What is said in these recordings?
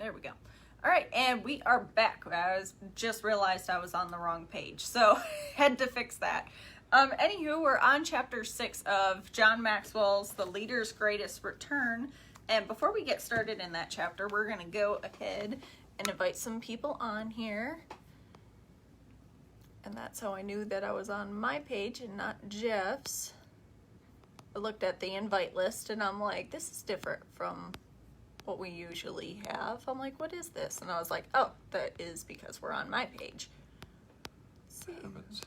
There we go. All right, and we are back. Just realized I was on the wrong page, so had to fix that. Anywho, we're on chapter 6 of John Maxwell's The Leader's Greatest Return. And before we get started in that chapter, we're going to go ahead and invite some people on here. And that's how I knew that I was on my page and not Jeff's. I looked at the invite list and I'm like, this is different from what we usually have. I'm like, what is this? And I was like, oh, that is because we're on my page. Let's see. Happens.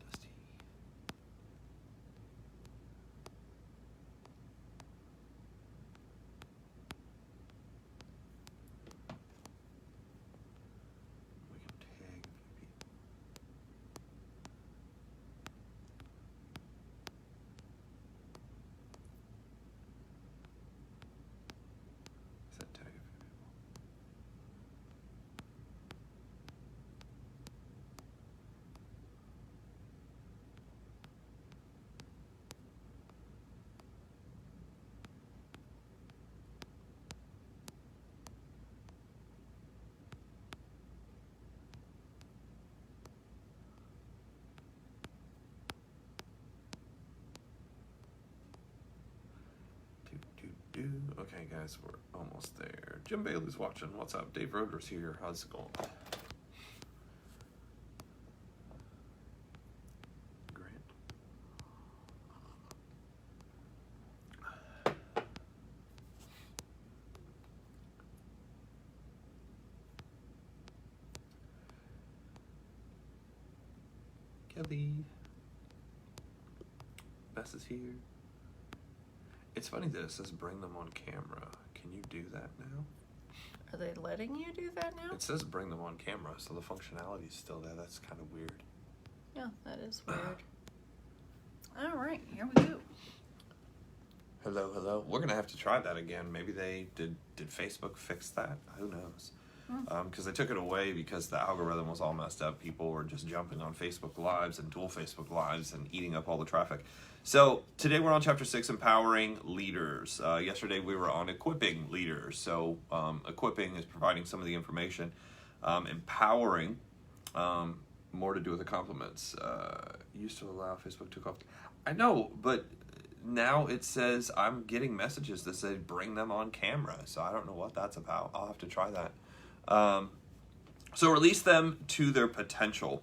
Dusty. We can tag a few people. Is that tag a few people? Okay, guys, we're almost there. Jim Bailey's watching. What's up? Dave Roder's here. How's it going? Grant. Kelly. Bess is here. It's funny that it says bring them on camera. Can you do that now? Are they letting you do that now? It says bring them on camera, so the functionality is still there. That's kind of weird. Yeah, that is weird. All right, here we go. Hello, hello. We're gonna have to try that again. Maybe they did Facebook fix that? Who knows? Because they took it away because the algorithm was all messed up. People were just jumping on Facebook Lives and dual Facebook Lives and eating up all the traffic. So today we're on chapter 6, empowering leaders. Yesterday we were on equipping leaders. So equipping is providing some of the information. Empowering, more to do with the compliments. Used to allow Facebook took off. I know, but now it says I'm getting messages that say bring them on camera. So I don't know what that's about. I'll have to try that. So release them to their potential.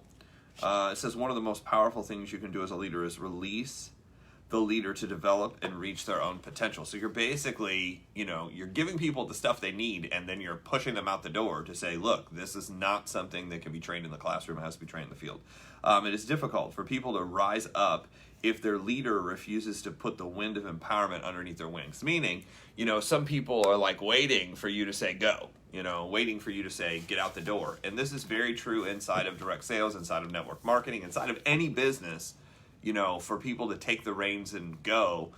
It says one of the most powerful things you can do as a leader is release the leader to develop and reach their own potential. So you're basically, you're giving people the stuff they need and then you're pushing them out the door to say, look, this is not something that can be trained in the classroom. It has to be trained in the field. It is difficult for people to rise up if their leader refuses to put the wind of empowerment underneath their wings. Meaning, some people are like waiting for you to say go, waiting for you to say get out the door. And this is very true inside of direct sales, inside of network marketing, inside of any business. For people to take the reins and go,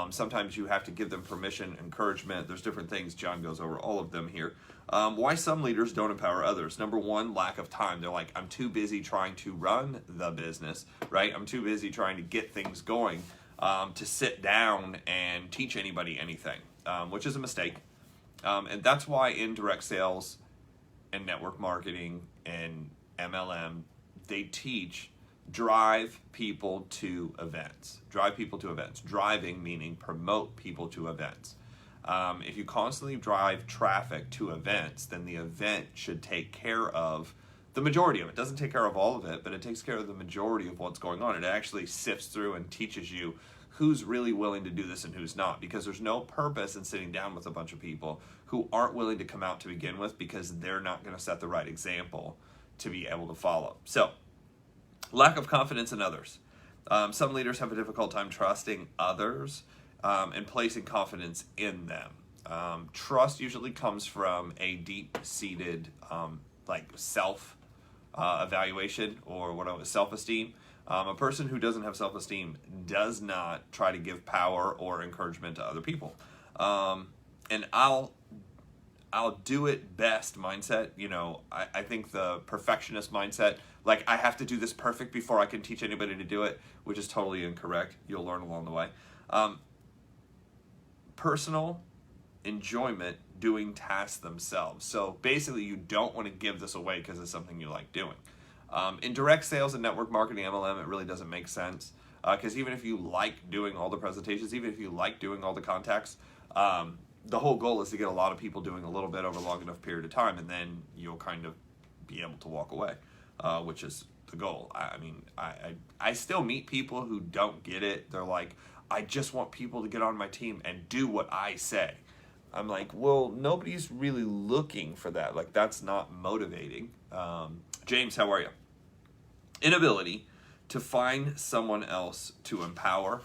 sometimes you have to give them permission, encouragement. There's different things. John goes over all of them here. Why some leaders don't empower others. Number one, lack of time. They're like, I'm too busy trying to run the business, right? I'm too busy trying to get things going to sit down and teach anybody anything, which is a mistake. And that's why in direct sales and network marketing and MLM, they teach drive people to events. Drive people to events. Driving meaning promote people to events. If you constantly drive traffic to events, then the event should take care of the majority of it. It doesn't take care of all of it, but it takes care of the majority of what's going on. It actually sifts through and teaches you who's really willing to do this and who's not, because there's no purpose in sitting down with a bunch of people who aren't willing to come out to begin with because they're not going to set the right example to be able to follow. So, lack of confidence in others. Some leaders have a difficult time trusting others and placing confidence in them. Trust usually comes from a deep-seated self-evaluation or self-esteem. A person who doesn't have self-esteem does not try to give power or encouragement to other people. And I'll do it best mindset. I think the perfectionist mindset, like I have to do this perfect before I can teach anybody to do it, which is totally incorrect. You'll learn along the way. Personal enjoyment doing tasks themselves. So basically, you don't want to give this away because it's something you like doing. In direct sales and network marketing, MLM, it really doesn't make sense. Because even if you like doing all the presentations, even if you like doing all the contacts, the whole goal is to get a lot of people doing a little bit over a long enough period of time, and then you'll kind of be able to walk away, which is the goal. I mean, I still meet people who don't get it. They're like, I just want people to get on my team and do what I say. I'm like, well, nobody's really looking for that. Like, that's not motivating. James, how are you? Inability to find someone else to empower.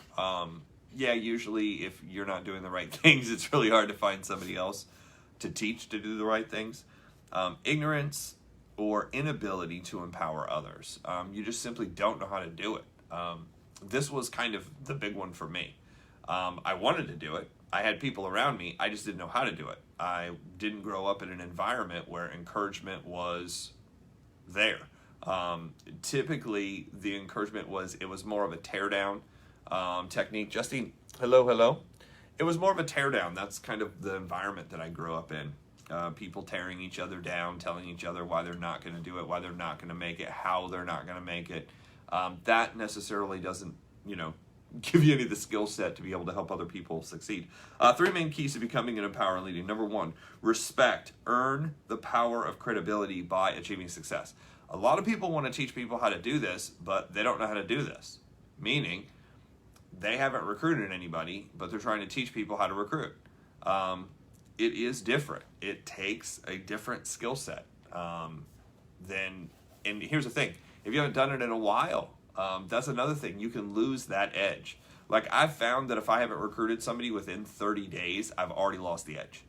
Yeah, usually if you're not doing the right things, it's really hard to find somebody else to teach to do the right things. Ignorance or inability to empower others. You just simply don't know how to do it. This was kind of the big one for me. I wanted to do it. I had people around me. I just didn't know how to do it. I didn't grow up in an environment where encouragement was there. Typically, the encouragement was more of a tear down technique. Justine, hello. It was more of a tear down. That's kind of the environment that I grew up in. People tearing each other down, telling each other why they're not going to do it, why they're not going to make it, how they're not going to make it. That necessarily doesn't, give you any of the skill set to be able to help other people succeed. 3 main keys to becoming an empower and leading. Number 1, respect. Earn the power of credibility by achieving success. A lot of people want to teach people how to do this, but they don't know how to do this. Meaning, they haven't recruited anybody, but they're trying to teach people how to recruit. It is different. It takes a different skill set. And here's the thing. If you haven't done it in a while, that's another thing. You can lose that edge. Like, I've found that if I haven't recruited somebody within 30 days, I've already lost the edge.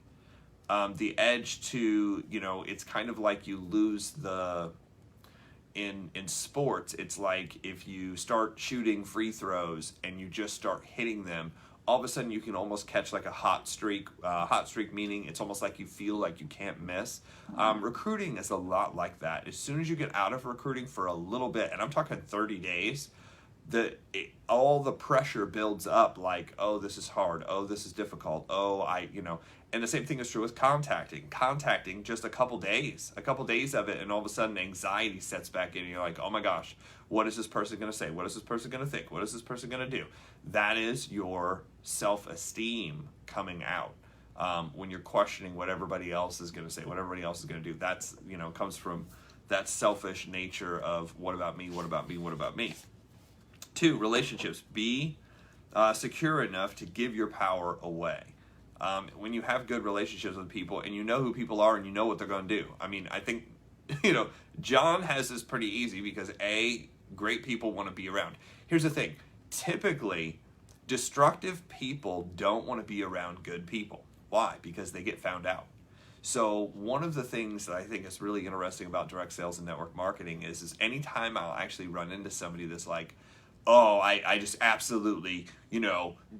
The edge to, it's kind of like you lose in sports, it's like if you start shooting free throws and you just start hitting them, all of a sudden you can almost catch like a hot streak. Hot streak meaning it's almost like you feel like you can't miss. Recruiting is a lot like that. As soon as you get out of recruiting for a little bit, and I'm talking 30 days, all the pressure builds up like, oh, this is hard. Oh, this is difficult. Oh, and the same thing is true with contacting just a couple days of it, and all of a sudden anxiety sets back in, and you're like, oh my gosh, what is this person going to say? What is this person going to think? What is this person going to do? That is your self-esteem coming out. When you're questioning what everybody else is going to say, what everybody else is going to do, that's, comes from that selfish nature of what about me, what about me, what about me. 2, relationships. Be secure enough to give your power away. When you have good relationships with people and you know who people are and you know what they're going to do. I mean, I think, John has this pretty easy because great people want to be around. Here's the thing. Typically, destructive people don't want to be around good people. Why? Because they get found out. So one of the things that I think is really interesting about direct sales and network marketing is anytime I'll actually run into somebody that's like, oh, I just absolutely,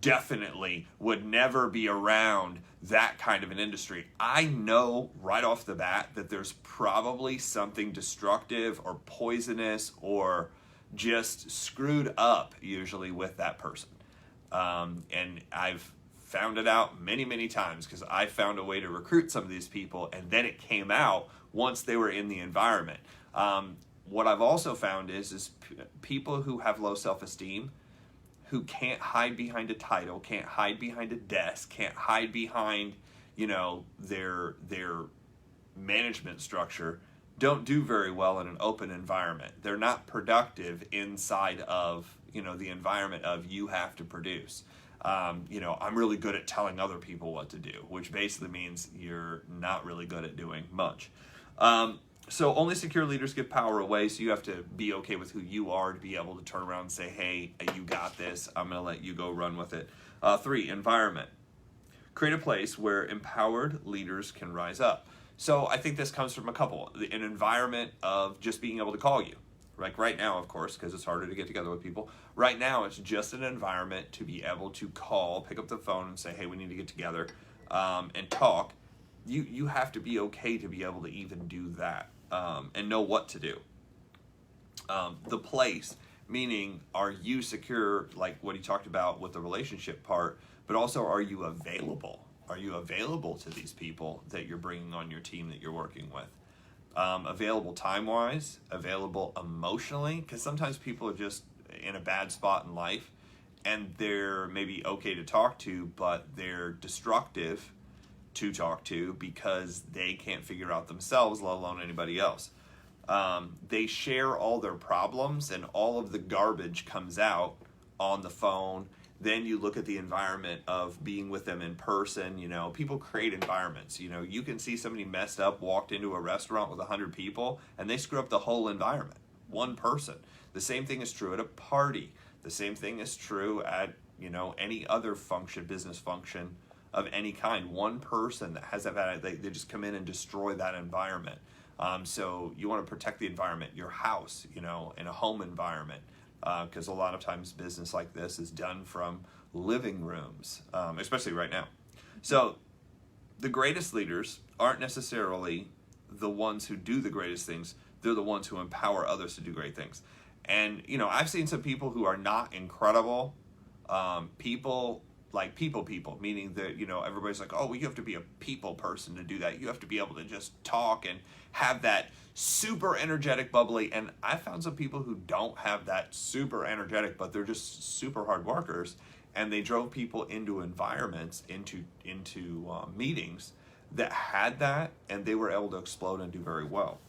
definitely would never be around that kind of an industry. I know right off the bat that there's probably something destructive or poisonous or just screwed up usually with that person. And I've found it out many, many times because I found a way to recruit some of these people, and then it came out once they were in the environment. What I've also found is people who have low self-esteem, who can't hide behind a title, can't hide behind a desk, can't hide behind, their management structure, don't do very well in an open environment. They're not productive inside of, the environment of you have to produce. I'm really good at telling other people what to do, which basically means you're not really good at doing much. So only secure leaders give power away, so you have to be okay with who you are to be able to turn around and say, hey, you got this. I'm going to let you go run with it. 3, environment. Create a place where empowered leaders can rise up. So I think this comes from a couple. An environment of just being able to call you. Like right now, of course, because it's harder to get together with people. Right now, it's just an environment to be able to call, pick up the phone and say, hey, we need to get together and talk. You have to be okay to be able to even do that and know what to do. The place, meaning are you secure, like what he talked about with the relationship part, but also are you available? Are you available to these people that you're bringing on your team that you're working with? Available time-wise, available emotionally, because sometimes people are just in a bad spot in life and they're maybe okay to talk to, but they're destructive to talk to because they can't figure out themselves, let alone anybody else. They share all their problems and all of the garbage comes out on the phone. Then you look at the environment of being with them in person. You know, people create environments. You know, you can see somebody messed up, walked into a restaurant with 100 people, and they screw up the whole environment. One person. The same thing is true at a party. The same thing is true at, you know, any other function, business function of any kind. One person that has that, they just come in and destroy that environment. So you want to protect the environment, your house, you know, in a home environment. Because a lot of times business like this is done from living rooms, especially right now. So the greatest leaders aren't necessarily the ones who do the greatest things. They're the ones who empower others to do great things. And, you know, I've seen some people who are not incredible people, like people, meaning that, you know, everybody's like, oh, well, you have to be a people person to do that. You have to be able to just talk and have that super energetic, bubbly. And I found some people who don't have that super energetic, but they're just super hard workers. And they drove people into environments, into meetings that had that, and they were able to explode and do very well.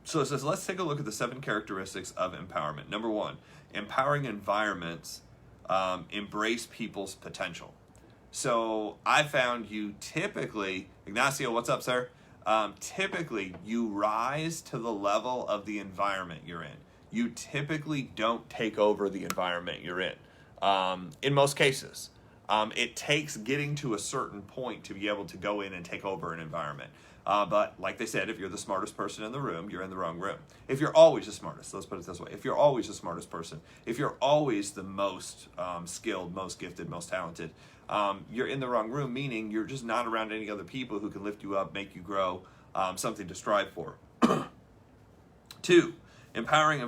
So it says, let's take a look at the 7 characteristics of empowerment. Number 1, empowering environments embrace people's potential. So I found you typically, Ignacio, what's up, sir? Typically, you rise to the level of the environment you're in. You typically don't take over the environment you're in most cases. It takes getting to a certain point to be able to go in and take over an environment. But like they said, if you're the smartest person in the room, you're in the wrong room. If you're always the smartest, let's put it this way. If you're always the smartest person, if you're always the most skilled, most gifted, most talented, you're in the wrong room, meaning you're just not around any other people who can lift you up, make you grow, something to strive for. 2, empowering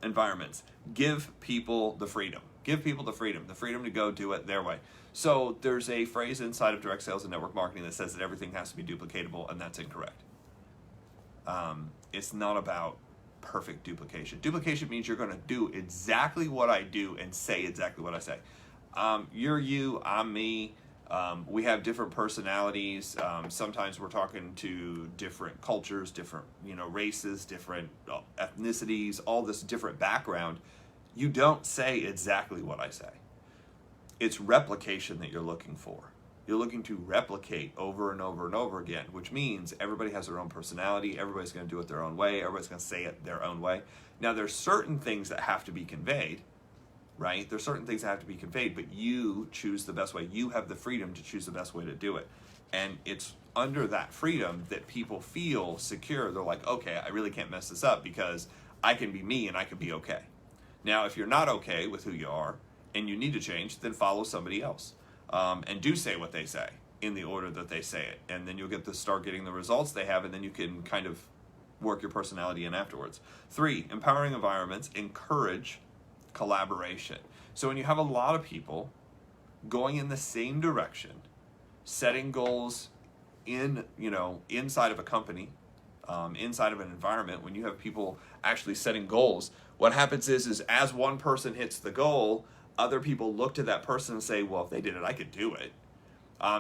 environments. Give people the freedom. Give people the freedom to go do it their way. So there's a phrase inside of direct sales and network marketing that says that everything has to be duplicatable, and that's incorrect. It's not about perfect duplication. Duplication means you're going to do exactly what I do and say exactly what I say. You're you, I'm me. We have different personalities. Sometimes we're talking to different cultures, different, you know, races, different ethnicities, all this different background. You don't say exactly what I say. It's replication that you're looking for. You're looking to replicate over and over and over again, which means everybody has their own personality. Everybody's going to do it their own way. Everybody's going to say it their own way. Now, there's certain things that have to be conveyed, right? There's certain things that have to be conveyed, but you choose the best way. You have the freedom to choose the best way to do it. And it's under that freedom that people feel secure. They're like, okay, I really can't mess this up because I can be me and I can be okay. Now, if you're not okay with who you are and you need to change, then follow somebody else. And do say what they say in the order that they say it. And then you'll start getting the results they have, and then you can kind of work your personality in afterwards. 3, empowering environments encourage collaboration. So when you have a lot of people going in the same direction, setting goals inside of a company, inside of an environment, when you have people actually setting goals, what happens is as one person hits the goal, other people look to that person and say, well, if they did it, I could do it.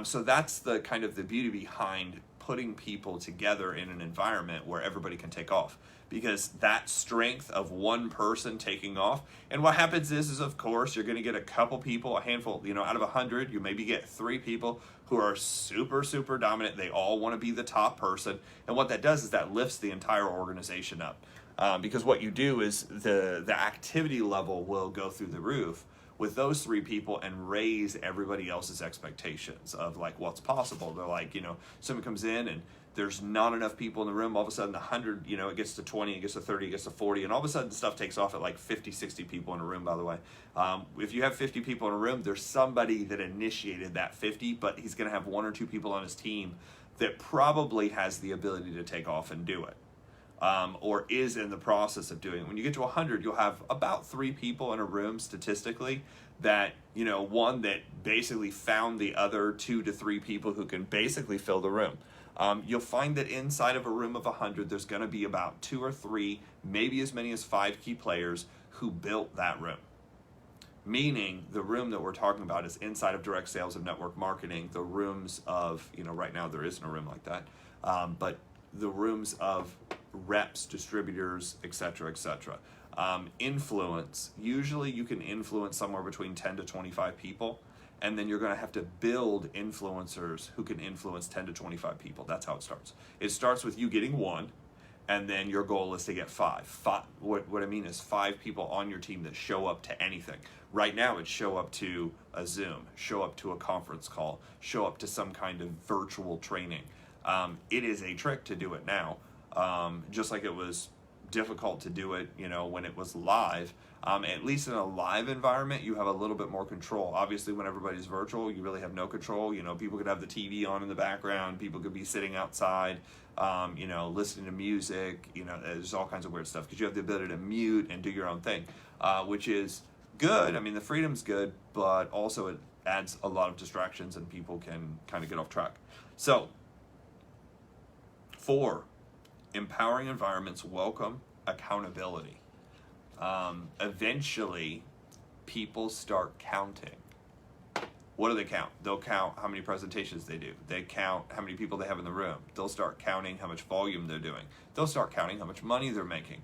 So that's the kind of the beauty behind putting people together in an environment where everybody can take off, because that strength of one person taking off. And what happens is of course, you're going to get a couple people, a handful, out of 100, you maybe get 3 people who are super, super dominant. They all want to be the top person. And what that does is that lifts the entire organization up. Because what you do is the activity level will go through the roof with those 3 people and raise everybody else's expectations of like what's possible. They're like, someone comes in and there's not enough people in the room. All of a sudden 100, it gets to 20, it gets to 30, it gets to 40, and all of a sudden stuff takes off at like 50, 60 people in a room, by the way. If you have 50 people in a room, there's somebody that initiated that 50, but he's going to have 1 or 2 people on his team that probably has the ability to take off and do it. Or is in the process of doing it. When you get to 100, you'll have about 3 people in a room statistically that, one that basically found the other 2 to 3 people who can basically fill the room. You'll find that inside of a room of 100, there's going to be about 2 or 3, maybe as many as 5 key players who built that room. Meaning the room that we're talking about is inside of direct sales and network marketing, the rooms of, right now there isn't a room like that, but the rooms of reps, distributors, etc., etc. Influence, usually you can influence somewhere between 10 to 25 people, and then you're going to have to build influencers who can influence 10 to 25 people. That's how it starts. It starts with you getting 1, and then your goal is to get 5. What I mean is 5 people on your team that show up to anything. Right now, it's show up to a Zoom, show up to a conference call, show up to some kind of virtual training. It is a trick to do it now, just like it was difficult to do it, when it was live. At least in a live environment, you have a little bit more control. Obviously, when everybody's virtual, you really have no control. People could have the TV on in the background. People could be sitting outside, listening to music. There's all kinds of weird stuff because you have the ability to mute and do your own thing, which is good. I mean, the freedom's good, but also it adds a lot of distractions and people can kind of get off track. So, 4, empowering environments welcome accountability. Eventually, people start counting. What do they count? They'll count how many presentations they do. They count how many people they have in the room. They'll start counting how much volume they're doing. They'll start counting how much money they're making.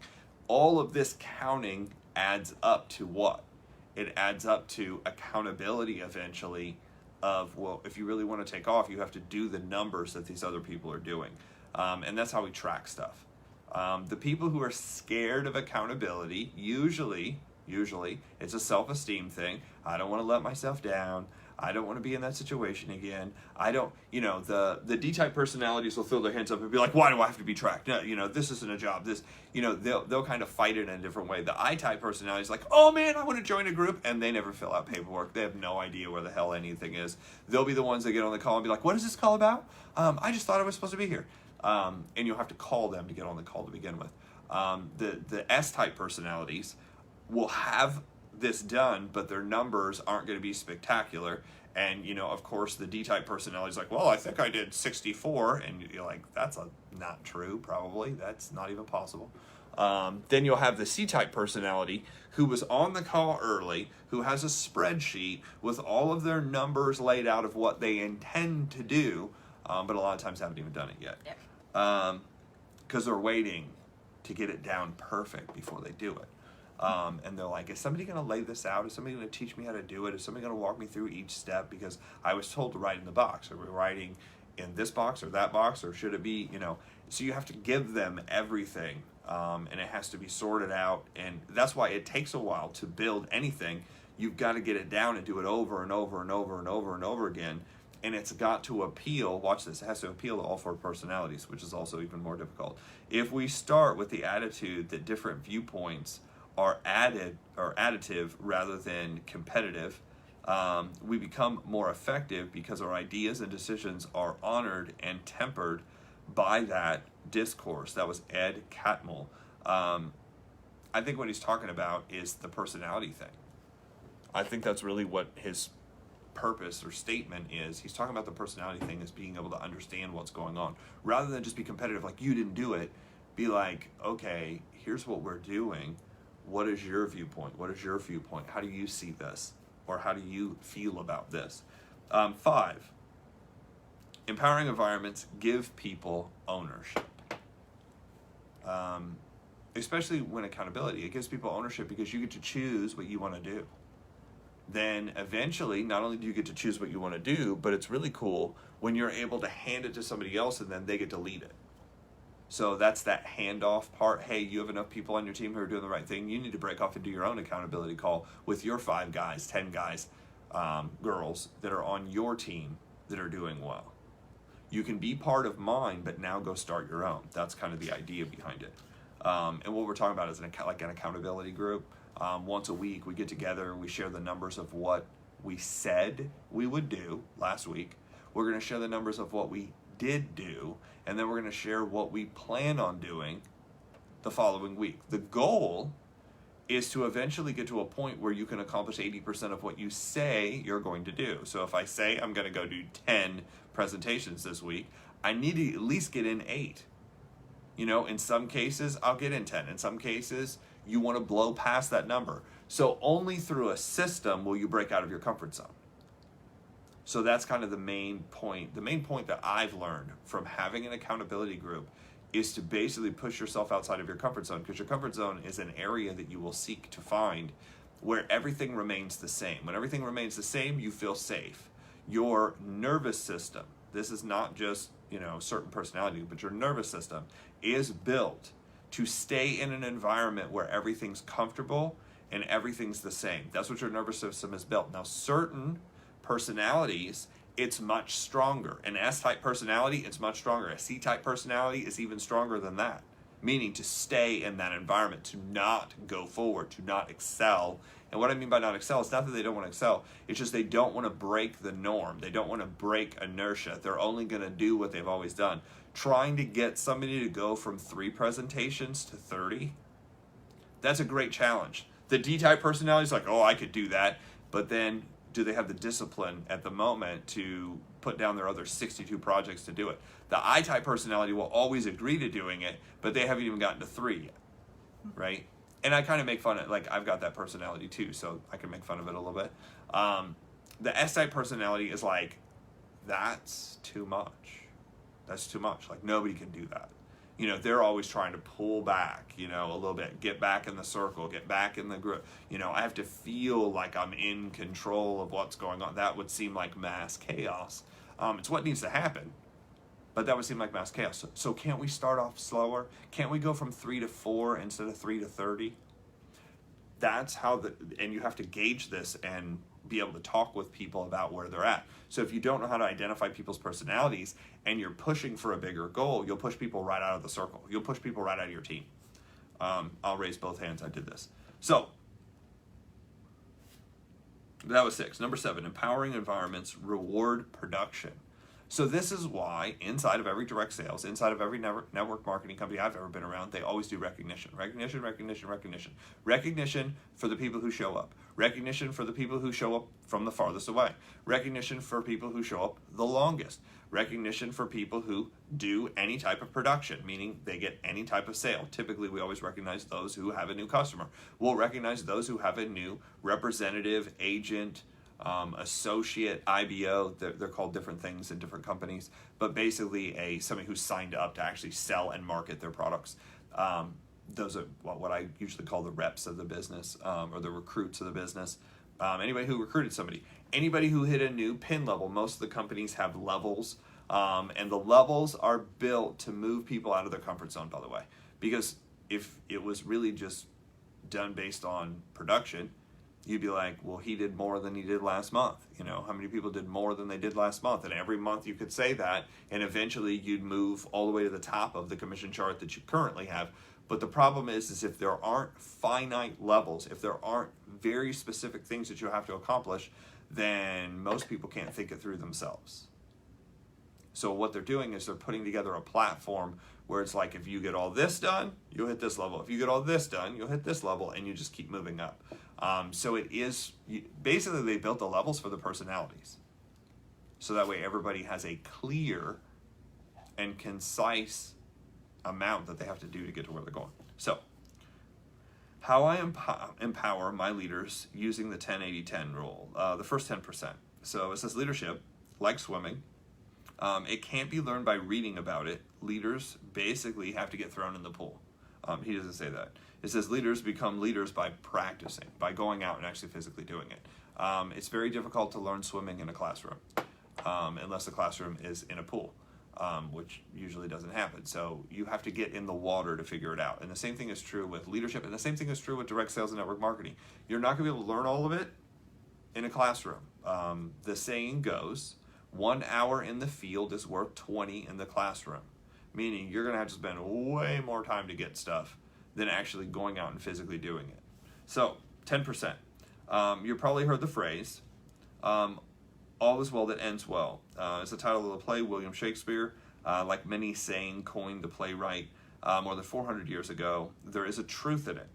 All of this counting adds up to what? It adds up to accountability eventually of, well, if you really want to take off, you have to do the numbers that these other people are doing. And that's how we track stuff. The people who are scared of accountability, usually it's a self-esteem thing. I don't want to let myself down. I don't want to be in that situation again. I don't, the D-type personalities will throw their hands up and be like, why do I have to be tracked? No, this isn't a job. This, they'll kind of fight it in a different way. The I-type personality is like, oh man, I want to join a group, and they never fill out paperwork. They have no idea where the hell anything is. They'll be the ones that get on the call and be like, what is this call about? I just thought I was supposed to be here. And you'll have to call them to get on the call to begin with. The S-type personalities will have this done, but their numbers aren't going to be spectacular. And, of course, the D-type personality is like, well, I think I did 64. And you're like, that's not true, probably. That's not even possible. Then you'll have the C-type personality who was on the call early, who has a spreadsheet with all of their numbers laid out of what they intend to do, but a lot of times haven't even done it yet. Yep. Because they're waiting to get it down perfect before they do it. And they're like, is somebody going to lay this out? Is somebody going to teach me how to do it? Is somebody going to walk me through each step? Because I was told to write in the box. Are we writing in this box or that box? Or should it be, So you have to give them everything. And it has to be sorted out. And that's why it takes a while to build anything. You've got to get it down and do it over and over and over and over and over again. And it's got to appeal, watch this, it has to appeal to all 4 personalities, which is also even more difficult. If we start with the attitude that different viewpoints are additive rather than competitive, we become more effective because our ideas and decisions are honored and tempered by that discourse. That was Ed Catmull. I think what he's talking about is the personality thing. I think that's really what his purpose or statement is. He's talking about the personality thing as being able to understand what's going on rather than just be competitive like you didn't do it. Be like, okay, here's what we're doing. What is your viewpoint? What is your viewpoint? How do you see this? Or how do you feel about this? 5, empowering environments give people ownership. Especially when accountability, it gives people ownership because you get to choose what you want to do. Then eventually, not only do you get to choose what you want to do, but it's really cool when you're able to hand it to somebody else and then they get to lead it. So that's that handoff part. Hey, you have enough people on your team who are doing the right thing. You need to break off and do your own accountability call with your 5 guys, 10 guys, girls that are on your team that are doing well. You can be part of mine, but now go start your own. That's kind of the idea behind it. And what we're talking about is an accountability group. Once a week, we get together and we share the numbers of what we said we would do last week. We're going to share the numbers of what we did do, and then we're going to share what we plan on doing the following week. The goal is to eventually get to a point where you can accomplish 80% of what you say you're going to do. So if I say I'm going to go do 10 presentations this week, I need to at least get in 8. You know, in some cases, I'll get in 10. In some cases, you want to blow past that number. So only through a system will you break out of your comfort zone. So that's kind of the main point. The main point that I've learned from having an accountability group is to basically push yourself outside of your comfort zone, because your comfort zone is an area that you will seek to find where everything remains the same. When everything remains the same, you feel safe. Your nervous system, this is not just, you know, certain personality, but your nervous system is built to stay in an environment where everything's comfortable and everything's the same. That's what your nervous system is built. Now, certain personalities, it's much stronger. An S-type personality, it's much stronger. A C-type personality is even stronger than that, meaning to stay in that environment, to not go forward, to not excel. And what I mean by not excel, it's not that they don't want to excel, it's just they don't want to break the norm. They don't want to break inertia. They're only going to do what they've always done. Trying to get somebody to go from 3 presentations to 30, that's a great challenge. The D-type personality is like, oh, I could do that, but then do they have the discipline at the moment to put down their other 62 projects to do it? The I-type personality will always agree to doing it, but they haven't even gotten to 3 yet, right? And I kind of make fun of, like, I've got that personality too, so I can make fun of it a little bit. The S-type personality is like, that's too much. That's too much. Like, nobody can do that. You know, they're always trying to pull back, you know, a little bit, get back in the circle, get back in the group. You know, I have to feel like I'm in control of what's going on. That would seem like mass chaos. It's what needs to happen, but that would seem like mass chaos. So can't we start off slower? Can't we go from 3 to 4 instead of 3 to 30? That's how and you have to gauge this and be able to talk with people about where they're at. So if you don't know how to identify people's personalities and you're pushing for a bigger goal, you'll push people right out of the circle. You'll push people right out of your team. I'll raise both hands. I did this. So that was 6. Number 7, empowering environments reward production. So this is why inside of every direct sales, inside of every network marketing company I've ever been around, they always do recognition. Recognition, recognition, recognition. Recognition for the people who show up. Recognition for the people who show up from the farthest away. Recognition for people who show up the longest. Recognition for people who do any type of production, meaning they get any type of sale. Typically, we always recognize those who have a new customer. We'll recognize those who have a new representative, agent, associate, IBO. They're called different things in different companies, but basically somebody who's signed up to actually sell and market their products. Those are what I usually call the reps of the business, or the recruits of the business. Anybody who recruited somebody. Anybody who hit a new pin level. Most of the companies have levels, and the levels are built to move people out of their comfort zone, by the way. Because if it was really just done based on production, you'd be like, well, he did more than he did last month. You know, how many people did more than they did last month? And every month you could say that, and eventually you'd move all the way to the top of the commission chart that you currently have. But the problem is if there aren't finite levels, if there aren't very specific things that you have to accomplish, then most people can't think it through themselves. So what they're doing is they're putting together a platform where it's like, if you get all this done, you'll hit this level. If you get all this done, you'll hit this level, and you just keep moving up. So it is, basically they built the levels for the personalities. So that way everybody has a clear and concise amount that they have to do to get to where they're going. So how I empower my leaders using the 10-80-10 rule, the first 10%. So it says leadership, like swimming, it can't be learned by reading about it. Leaders basically have to get thrown in the pool. He doesn't say that. It says leaders become leaders by practicing, by going out and actually physically doing it. It's very difficult to learn swimming in a classroom, unless the classroom is in a pool, which usually doesn't happen. So you have to get in the water to figure it out. And the same thing is true with leadership, and the same thing is true with direct sales and network marketing. You're not going to be able to learn all of it in a classroom. The saying goes, 1 hour in the field is worth 20 in the classroom. Meaning you're going to have to spend way more time to get stuff than actually going out and physically doing it. So, 10%. You've probably heard the phrase, all is well that ends well. It's the title of the play. William Shakespeare, like many saying, coined the playwright more than 400 years ago. There is a truth in it.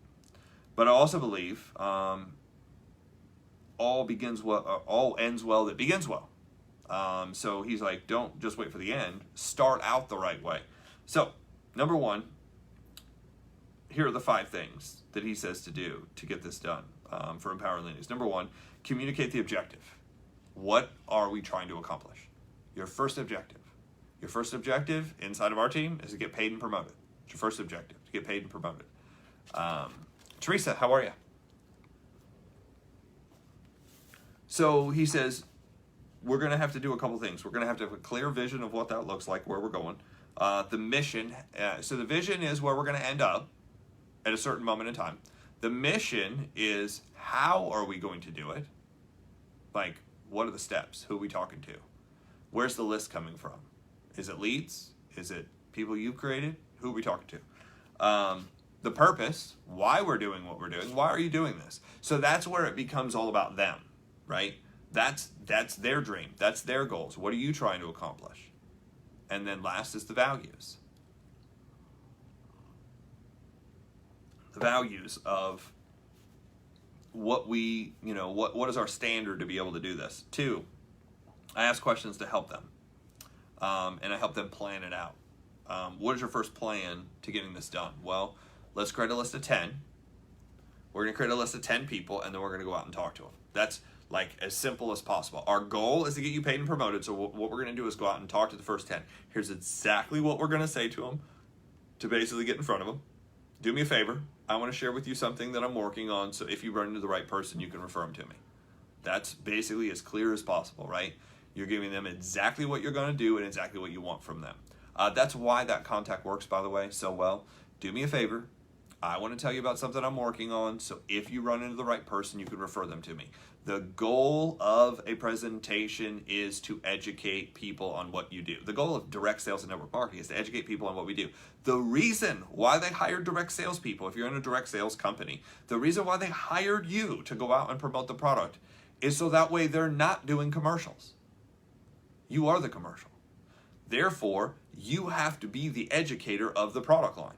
But I also believe all ends well that begins well. So he's like, don't just wait for the end. Start out the right way. So, number one, here are the 5 things that he says to do to get this done for Empower Leaders. Number one, communicate the objective. What are we trying to accomplish? Your first objective. Your first objective inside of our team is to get paid and promoted. It's your first objective, to get paid and promoted. Teresa, how are you? So he says, we're going to have to do a couple things. We're going to have a clear vision of what that looks like, where we're going. The mission, so the vision is where we're going to end up at a certain moment in time. The mission is how are we going to do it? Like, what are the steps? Who are we talking to? Where's the list coming from? Is it leads? Is it people you've created? Who are we talking to? The purpose, why we're doing what we're doing. Why are you doing this? So that's where it becomes all about them, right? That's their dream. That's their goals. What are you trying to accomplish? And then last is the values. The values of what we, what is our standard to be able to do this? 2, I ask questions to help them. And I help them plan it out. What is your first plan to getting this done? Well, let's create a list of 10. We're going to create a list of 10 people, and then we're going to go out and talk to them. That's like as simple as possible. Our goal is to get you paid and promoted, so what we're going to do is go out and talk to the first 10. Here's exactly what we're going to say to them to basically get in front of them. Do me a favor. I want to share with you something that I'm working on, so if you run into the right person, you can refer them to me. That's basically as clear as possible, right? You're giving them exactly what you're going to do and exactly what you want from them. That's why that contact works, by the way, so well. Do me a favor. I want to tell you about something I'm working on, so if you run into the right person, you can refer them to me. The goal of a presentation is to educate people on what you do. The goal of direct sales and network marketing is to educate people on what we do. The reason why they hired direct sales people, if you're in a direct sales company, the reason why they hired you to go out and promote the product is so that way they're not doing commercials. You are the commercial. Therefore, you have to be the educator of the product line.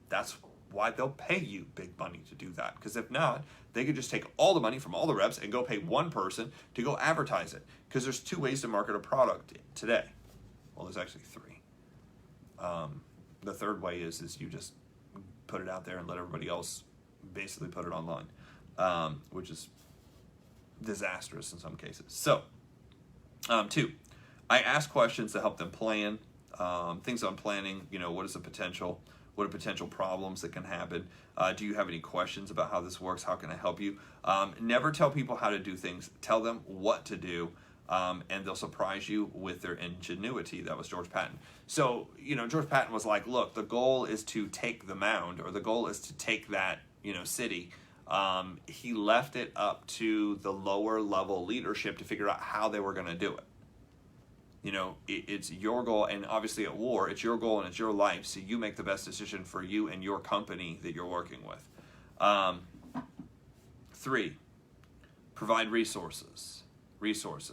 That's why they'll pay you big money to do that. Because if not, they could just take all the money from all the reps and go pay one person to go advertise it. Because there's 2 ways to market a product today. Well, there's actually 3. The third way is you just put it out there and let everybody else basically put it online, which is disastrous in some cases. So, 2, I ask questions to help them plan. Things I'm planning, what is the potential? What are potential problems that can happen? Do you have any questions about how this works? How can I help you? Never tell people how to do things. Tell them what to do, and they'll surprise you with their ingenuity. That was George Patton. So, George Patton was like, look, the goal is to take the mound, or the goal is to take that, city. He left it up to the lower level leadership to figure out how they were going to do it. It's your goal, and obviously at war, it's your goal and it's your life, so you make the best decision for you and your company that you're working with. 3, provide resources.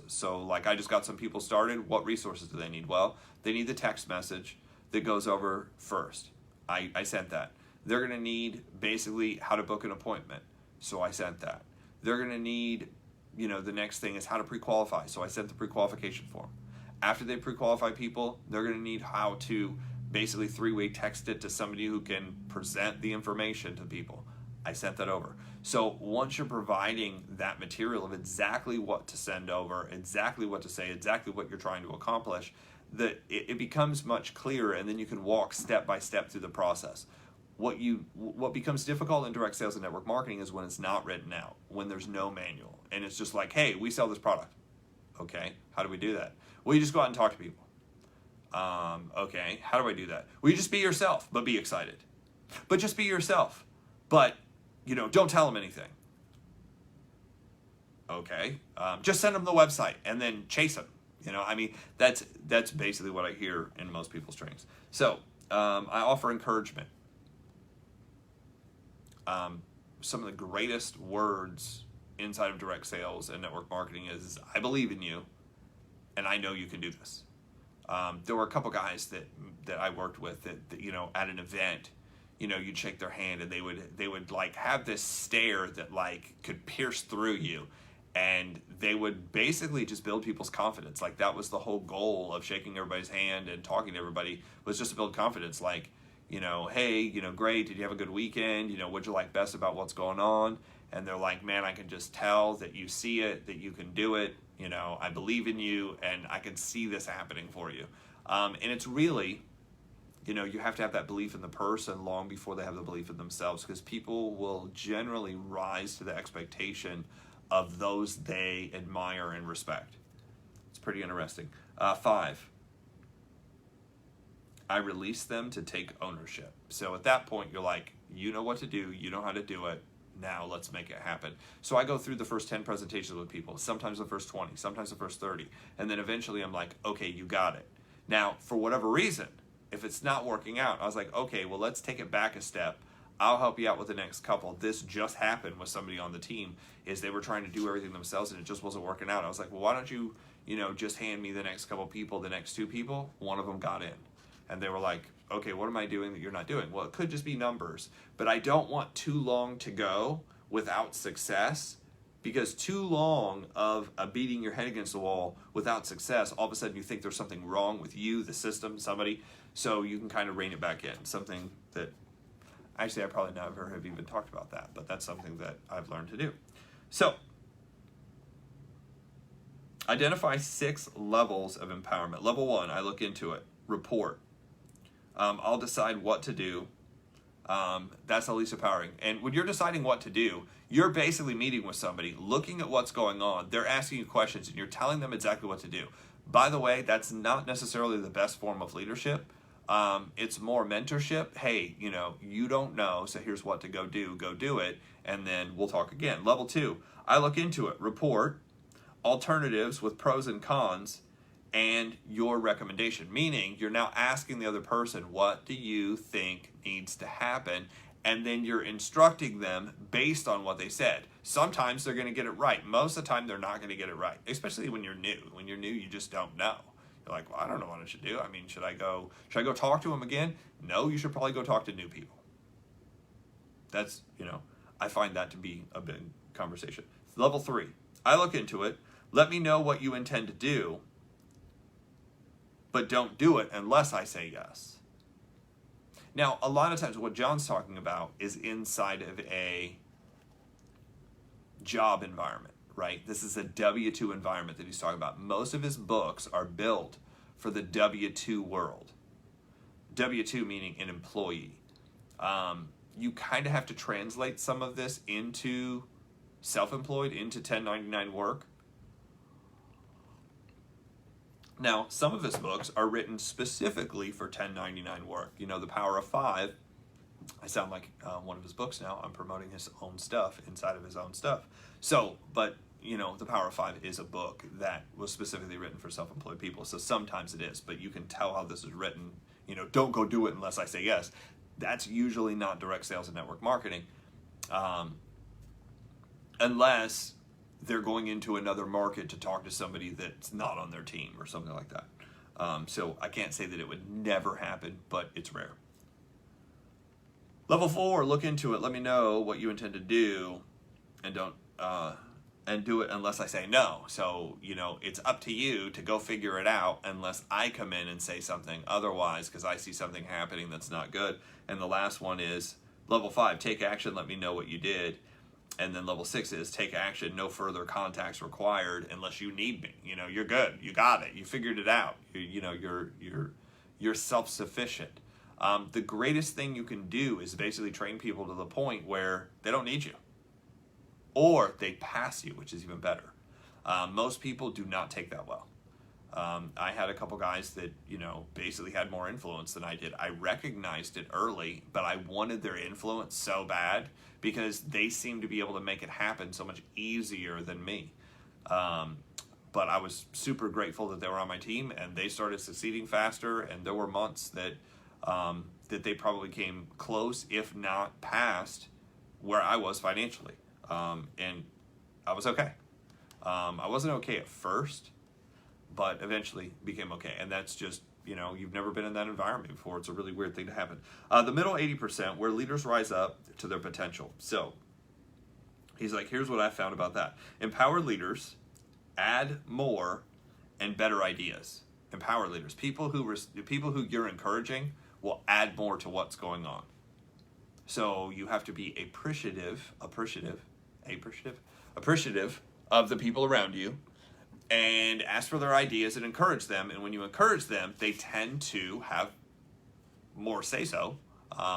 So, like, I just got some people started. What resources do they need? Well, they need the text message that goes over first. I sent that. They're going to need basically how to book an appointment. So I sent that. They're going to need, the next thing is how to pre-qualify. So I sent the pre-qualification form. After they pre-qualify people, they're going to need how to basically 3-way text it to somebody who can present the information to people. I sent that over. So once you're providing that material of exactly what to send over, exactly what to say, exactly what you're trying to accomplish, it becomes much clearer, and then you can walk step by step through the process. What becomes difficult in direct sales and network marketing is when it's not written out, when there's no manual, and it's just like, hey, we sell this product. Okay, how do we do that? Well, you just go out and talk to people. Okay, how do I do that? Well, you just be yourself, but be excited. But just be yourself. But, don't tell them anything. Okay, just send them the website and then chase them. That's basically what I hear in most people's trainings. So, I offer encouragement. Some of the greatest words inside of direct sales and network marketing is, I believe in you, and I know you can do this. There were a couple guys that I worked with that at an event, you'd shake their hand and they would like have this stare that like could pierce through you. And they would basically just build people's confidence. Like that was the whole goal of shaking everybody's hand and talking to everybody, was just to build confidence. Like, hey, great, did you have a good weekend? What'd you like best about what's going on? And they're like, man, I can just tell that you see it, that you can do it. I believe in you, and I can see this happening for you. And it's really, you have to have that belief in the person long before they have the belief in themselves, because people will generally rise to the expectation of those they admire and respect. It's pretty interesting. 5, I release them to take ownership. So at that point, you're like, you know what to do, you know how to do it, now let's make it happen. So I go through the first 10 presentations with people, sometimes the first 20, sometimes the first 30, and then eventually I'm like, okay, you got it. Now, for whatever reason, if it's not working out, I was like, okay, well, let's take it back a step. I'll help you out with the next couple. This just happened with somebody on the team, is they were trying to do everything themselves and it just wasn't working out. I was like, well, why don't you, just hand me the next couple people, the next 2 people? One of them got in. And they were like, okay, what am I doing that you're not doing? Well, it could just be numbers, but I don't want too long to go without success, because too long of beating your head against the wall without success, all of a sudden you think there's something wrong with you, the system, somebody, so you can kind of rein it back in. Something that, actually, I probably never have even talked about that, but that's something that I've learned to do. So, identify 6 levels of empowerment. Level 1, I look into it. Report. I'll decide what to do. That's the least empowering. And when you're deciding what to do, you're basically meeting with somebody, looking at what's going on. They're asking you questions, and you're telling them exactly what to do. By the way, that's not necessarily the best form of leadership. It's more mentorship. Hey, you don't know, so here's what to go do it, and then we'll talk again. Level 2, I look into it, report, alternatives with pros and cons, and your recommendation, meaning you're now asking the other person, what do you think needs to happen? And then you're instructing them based on what they said. Sometimes they're going to get it right. Most of the time, they're not going to get it right, especially when you're new. When you're new, you just don't know. You're like, well, I don't know what I should do. I mean, should I go talk to him again? No, you should probably go talk to new people. That's, I find that to be a big conversation. Level 3, I look into it. Let me know what you intend to do, but don't do it unless I say yes. Now, a lot of times what John's talking about is inside of a job environment, right? This is a W-2 environment that he's talking about. Most of his books are built for the W-2 world. W-2 meaning an employee. You kind of have to translate some of this into self-employed, into 1099 work. Now, some of his books are written specifically for 1099 work. The Power of 5. I sound like one of his books now. I'm promoting his own stuff inside of his own stuff. So, but, The Power of 5 is a book that was specifically written for self-employed people. So sometimes it is, but you can tell how this is written. Don't go do it unless I say yes. That's usually not direct sales and network marketing. Unless they're going into another market to talk to somebody that's not on their team or something like that. So I can't say that it would never happen, but it's rare. Level 4, look into it. Let me know what you intend to do, and don't and do it unless I say no. So, it's up to you to go figure it out unless I come in and say something otherwise, because I see something happening that's not good. And the last one is level 5, take action, let me know what you did. And then level 6 is take action, no further contacts required unless you need me. You're good. You got it. You figured it out. You're self-sufficient. The greatest thing you can do is basically train people to the point where they don't need you. Or they pass you, which is even better. Most people do not take that well. I had a couple guys that, basically had more influence than I did. I recognized it early, but I wanted their influence so bad because they seemed to be able to make it happen so much easier than me. But I was super grateful that they were on my team and they started succeeding faster. And there were months that that they probably came close, if not past, where I was financially. And I was okay. I wasn't okay at first, but eventually became okay. And that's just you've never been in that environment before. It's a really weird thing to happen. The middle 80%, where leaders rise up to their potential. So he's like, here's what I found about that. Empowered leaders add more and better ideas. Empowered leaders, people who you're encouraging, will add more to what's going on. So you have to be appreciative of the people around you, and ask for their ideas and encourage them. And when you encourage them, they tend to have more say-so,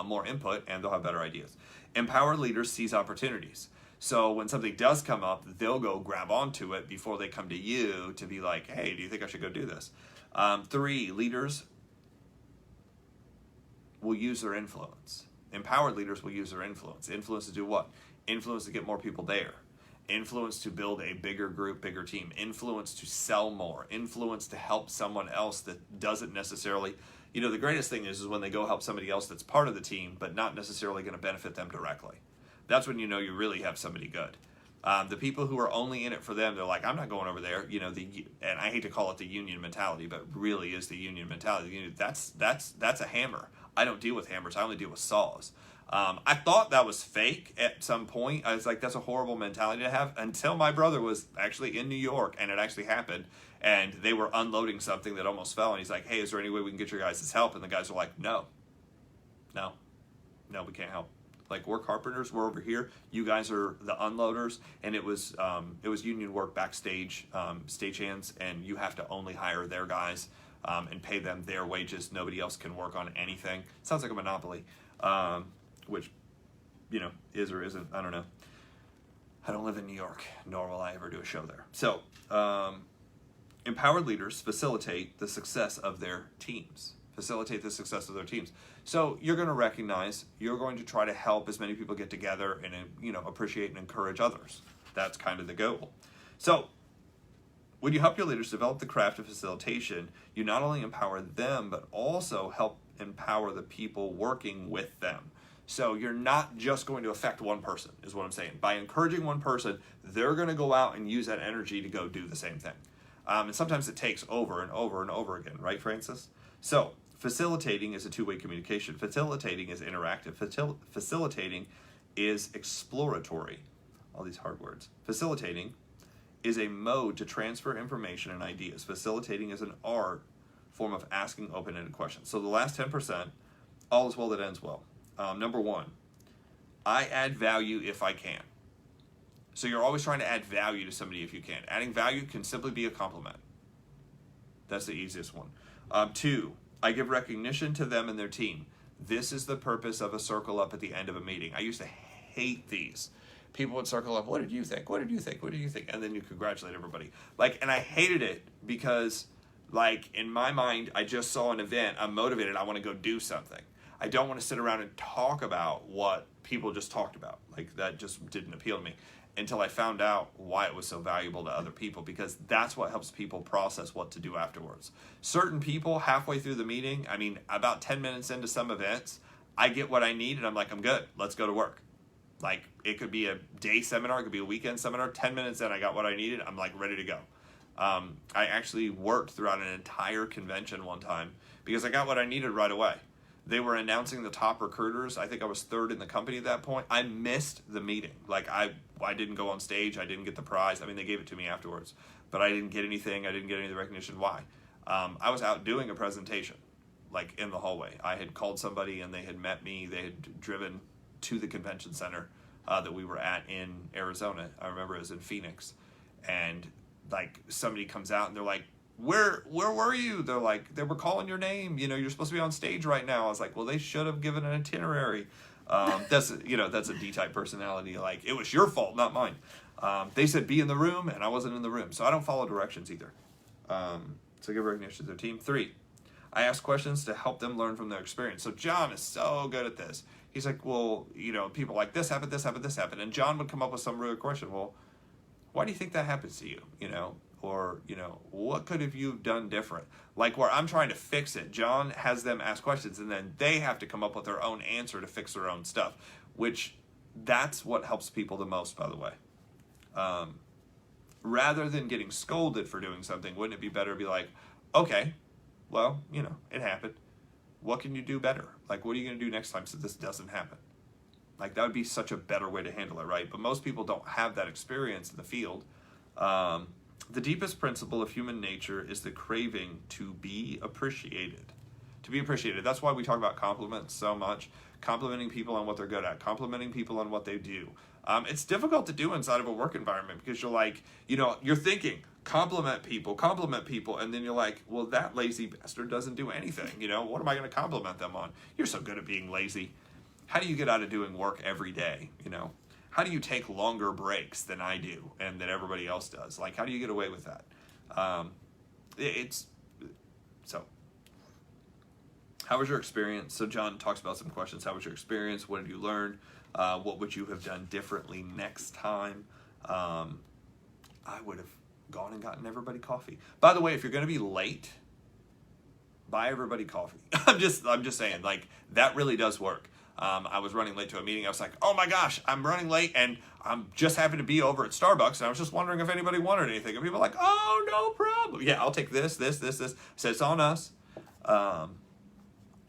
more input, and they'll have better ideas. Empowered leaders seize opportunities. So when something does come up, they'll go grab onto it before they come to you to be like, hey, do you think I should go do this? 3, leaders will use their influence. Empowered leaders will use their influence. Influence to do what? Influence to get more people there. Influence to build a bigger group, bigger team. Influence to sell more. Influence to help someone else that doesn't necessarily, the greatest thing is when they go help somebody else that's part of the team, but not necessarily going to benefit them directly. That's when you know you really have somebody good. The people who are only in it for them, they're like, I'm not going over there. And I hate to call it the union mentality, but really is the union mentality. That's a hammer. I don't deal with hammers. I only deal with saws. I thought that was fake at some point. I was like, that's a horrible mentality to have, until my brother was actually in New York and it actually happened, and they were unloading something that almost fell, and he's like, hey, is there any way we can get your guys' help? And the guys were like, no, we can't help. Like, we're carpenters, we're over here, you guys are the unloaders. And it was union work backstage, stagehands, and you have to only hire their guys and pay them their wages. Nobody else can work on anything. Sounds like a monopoly. Which, is or isn't, I don't know. I don't live in New York, nor will I ever do a show there. So, empowered leaders facilitate the success of their teams. So you're going to recognize, you're going to try to help as many people get together and, appreciate and encourage others. That's kind of the goal. So when you help your leaders develop the craft of facilitation, you not only empower them, but also help empower the people working with them. So you're not just going to affect one person, is what I'm saying. By encouraging one person, they're going to go out and use that energy to go do the same thing. And sometimes it takes over and over and over again, right, Francis? So facilitating is a two-way communication. Facilitating is interactive. Facilitating is exploratory. All these hard words. Facilitating is a mode to transfer information and ideas. Facilitating is an art form of asking open-ended questions. So the last 10%, all is well that ends well. Number 1, I add value if I can. So you're always trying to add value to somebody if you can. Adding value can simply be a compliment. That's the easiest one. 2, I give recognition to them and their team. This is the purpose of a circle up at the end of a meeting. I used to hate these. People would circle up, what did you think? What did you think? What did you think? And then you congratulate everybody. And I hated it because, in my mind, I just saw an event. I'm motivated. I want to go do something. I don't want to sit around and talk about what people just talked about. That just didn't appeal to me until I found out why it was so valuable to other people, because that's what helps people process what to do afterwards. Certain people, halfway through the meeting, about 10 minutes into some events, I get what I need and I'm like, I'm good. Let's go to work. It could be a day seminar, it could be a weekend seminar. 10 minutes in, I got what I needed. I'm ready to go. I actually worked throughout an entire convention one time because I got what I needed right away. They were announcing the top recruiters. I think I was 3rd in the company at that point. I missed the meeting. I didn't go on stage. I didn't get the prize. They gave it to me afterwards. But I didn't get anything. I didn't get any of the recognition. Why? I was out doing a presentation, in the hallway. I had called somebody and they had met me. They had driven to the convention center that we were at in Arizona. I remember it was in Phoenix. And, somebody comes out and they're like, where were you? They're like, they were calling your name. You're supposed to be on stage right now. I was like, well, they should have given an itinerary. That's a D-type personality. It was your fault, not mine. They said be in the room, and I wasn't in the room. So I don't follow directions either. So give recognition to their team. 3, I ask questions to help them learn from their experience. So John is so good at this. He's like, well, people like this happened. And John would come up with some real question. Well, why do you think that happens to you? Or, what could have you done different? Where I'm trying to fix it, John has them ask questions, and then they have to come up with their own answer to fix their own stuff, which that's what helps people the most, by the way. Rather than getting scolded for doing something, wouldn't it be better to be like, okay, Well, you know, it happened. What can you do better? Like, what are you going to do next time so this doesn't happen? Like, that would be such a better way to handle it, right? But most people don't have that experience in the field. The deepest principle of human nature is the craving to be appreciated. To be appreciated. That's why we talk about compliments so much. Complimenting people on what they're good at. Complimenting people on what they do. It's difficult to do inside of a work environment because you're like, you know, you're thinking, compliment people, and then you're like, well, that lazy bastard doesn't do anything. You know, what am I going to compliment them on? You're so good at being lazy. How do you get out of doing work every day? You know, how do you take longer breaks than I do and that everybody else does? Like, how do you get away with that? So. How was your experience? So John talks about some questions. How was your experience? What did you learn? What would you have done differently next time? I would have gone and gotten everybody coffee. By the way, if you're going to be late, buy everybody coffee. I'm just saying, like, that really does work. I was running late to a meeting. I was like, oh my gosh, I'm running late and I'm just happy to be over at Starbucks. And I was just wondering if anybody wanted anything. And people are like, oh, no problem. Yeah, I'll take this. I said, it's on us.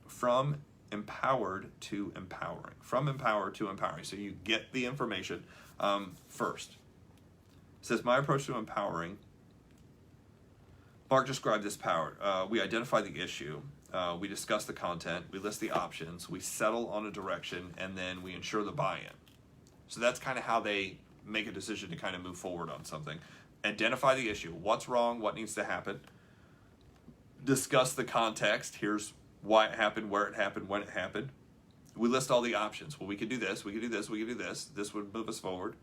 From empowered to empowering. From empowered to empowering. So you get the information first. It says, my approach to empowering. Mark described this power. We identify the issue. We discuss the content. We list the options. We settle on a direction. And then we ensure the buy-in. So that's kind of how they make a decision to kind of move forward on something. Identify the issue. What's wrong? What needs to happen? Discuss the context. Here's why it happened, where it happened, when it happened. We list all the options. Well, we could do this, we could do this, we could do this. This would move us forward.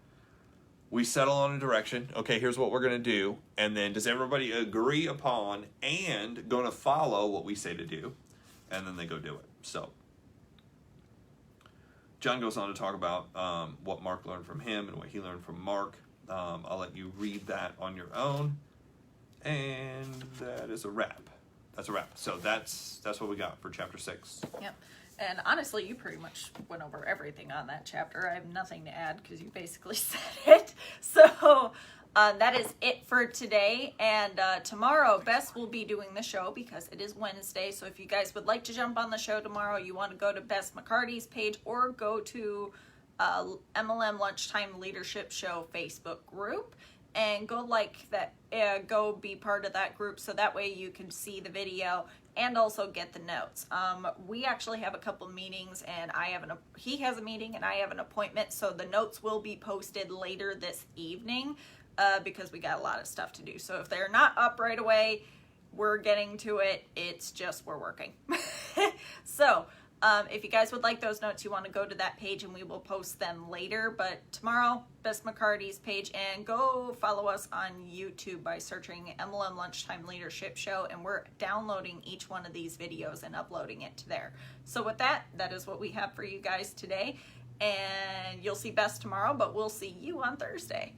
We settle on a direction. Okay, here's what we're going to do. And then does everybody agree upon and going to follow what we say to do? And then they go do it. So John goes on to talk about what Mark learned from him and what he learned from Mark. I'll let you read that on your own. And that is a wrap. That's a wrap. So that's what we got for chapter 6. Yep. And honestly, you pretty much went over everything on that chapter. I have nothing to add because you basically said it. So that is it for today. And tomorrow, Bess will be doing the show because it is Wednesday. So if you guys would like to jump on the show tomorrow, you want to go to Bess McCarty's page or go to MLM Lunchtime Leadership Show Facebook group. And go like that, go be part of that group so that way you can see the video and also get the notes. We actually have a couple meetings and he has a meeting and I have an appointment, so the notes will be posted later this evening because we got a lot of stuff to do. So if they're not up right away, we're getting to it. It's just we're working. So if you guys would like those notes, you want to go to that page and we will post them later. But tomorrow, Bess McCarty's page, and go follow us on YouTube by searching MLM Lunchtime Leadership Show. And we're downloading each one of these videos and uploading it to there. So with that is what we have for you guys today. And you'll see Bess tomorrow, but we'll see you on Thursday.